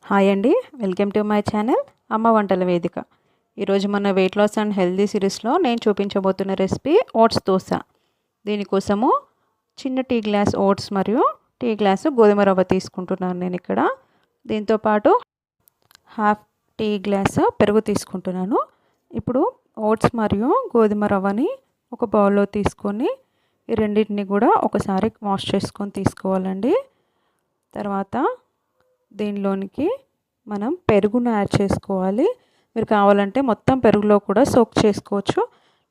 Hi అండి, welcome to my channel అమ్మ వంటల వేదిక. ఈరోజు మన వెయిట్ లాస్ అండ్ హెల్దీ సిరీస్లో నేను చూపించబోతున్న రెసిపీ ఓట్స్ దోశ. దీనికోసము చిన్న టీ గ్లాస్ ఓట్స్ మరియు టీ గ్లాసు గోధుమ రవ్వ తీసుకుంటున్నాను నేను ఇక్కడ. దీంతోపాటు హాఫ్ టీ గ్లాసు పెరుగు తీసుకుంటున్నాను. ఇప్పుడు ఓట్స్ మరియు గోధుమ రవ్వని ఒక బౌల్లో తీసుకొని ఈ రెండింటిని కూడా ఒకసారి వాష్ చేసుకొని తీసుకోవాలండి. తర్వాత దీనిలోనికి మనం పెరుగును యాడ్ చేసుకోవాలి. మీరు కావాలంటే మొత్తం పెరుగులో కూడా సోక్ చేసుకోవచ్చు,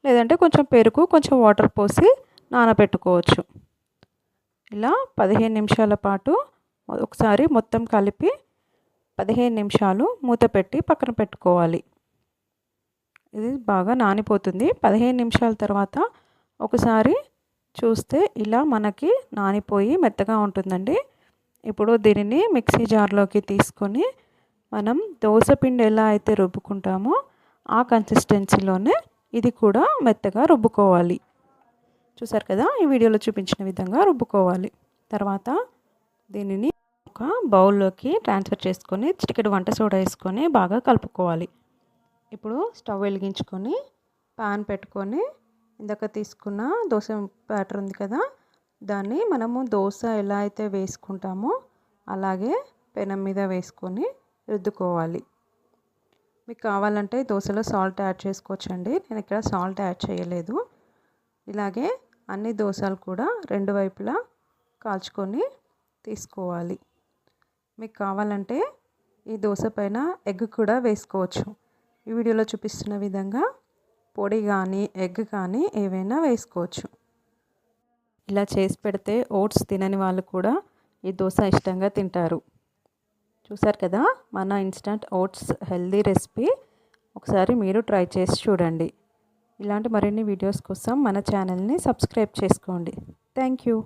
లేదంటే కొంచెం పెరుగు కొంచెం వాటర్ పోసి నానబెట్టుకోవచ్చు. ఇలా 15 నిమిషాల పాటు ఒకసారి మొత్తం కలిపి 15 నిమిషాలు మూత పెట్టి పక్కన పెట్టుకోవాలి. ఇది బాగా నానిపోతుంది. 15 నిమిషాల తర్వాత ఒకసారి చూస్తే ఇలా మనకి నానిపోయి మెత్తగా ఉంటుందండి. ఇప్పుడు దీనిని మిక్సీ జార్లోకి తీసుకొని మనం దోశ పిండి ఎలా అయితే రుబ్బుకుంటామో ఆ కన్సిస్టెన్సీలోనే ఇది కూడా మెత్తగా రుబ్బుకోవాలి. చూసారు కదా, ఈ వీడియోలో చూపించిన విధంగా రుబ్బుకోవాలి. తర్వాత దీనిని ఒక బౌల్లోకి ట్రాన్స్ఫర్ చేసుకొని చిటికెడు వంట సోడా వేసుకొని బాగా కలుపుకోవాలి. ఇప్పుడు స్టవ్ వెలిగించుకొని పాన్ పెట్టుకొని ఇందాక తీసుకున్న దోశ బ్యాటర్ ఉంది కదా, దాన్ని మనము దోశ ఎలా అయితే వేసుకుంటామో అలాగే పెనం మీద వేసుకొని రుద్దుకోవాలి. మీకు కావాలంటే దోశలో సాల్ట్ యాడ్ చేసుకోవచ్చండి. నేను ఇక్కడ సాల్ట్ యాడ్ చేయలేదు. ఇలాగే అన్ని దోశలు కూడా రెండు వైపులా కాల్చుకొని తీసుకోవాలి. మీకు కావాలంటే ఈ దోశ పైన ఎగ్ కూడా వేసుకోవచ్చు. ఈ వీడియోలో చూపిస్తున్న విధంగా పొడి కానీ ఎగ్ కానీ ఏవైనా వేసుకోవచ్చు. ఇలా చేసి పెడితే ఓట్స్ తినని వాళ్ళు కూడా ఈ దోశ ఇష్టంగా తింటారు. చూసారు కదా, మన ఇన్స్టంట్ ఓట్స్ హెల్దీ రెసిపీ. ఒకసారి మీరు ట్రై చేసి చూడండి. ఇలాంటి మరిన్ని వీడియోస్ కోసం మన ఛానల్ని సబ్స్క్రైబ్ చేసుకోండి. Thank you.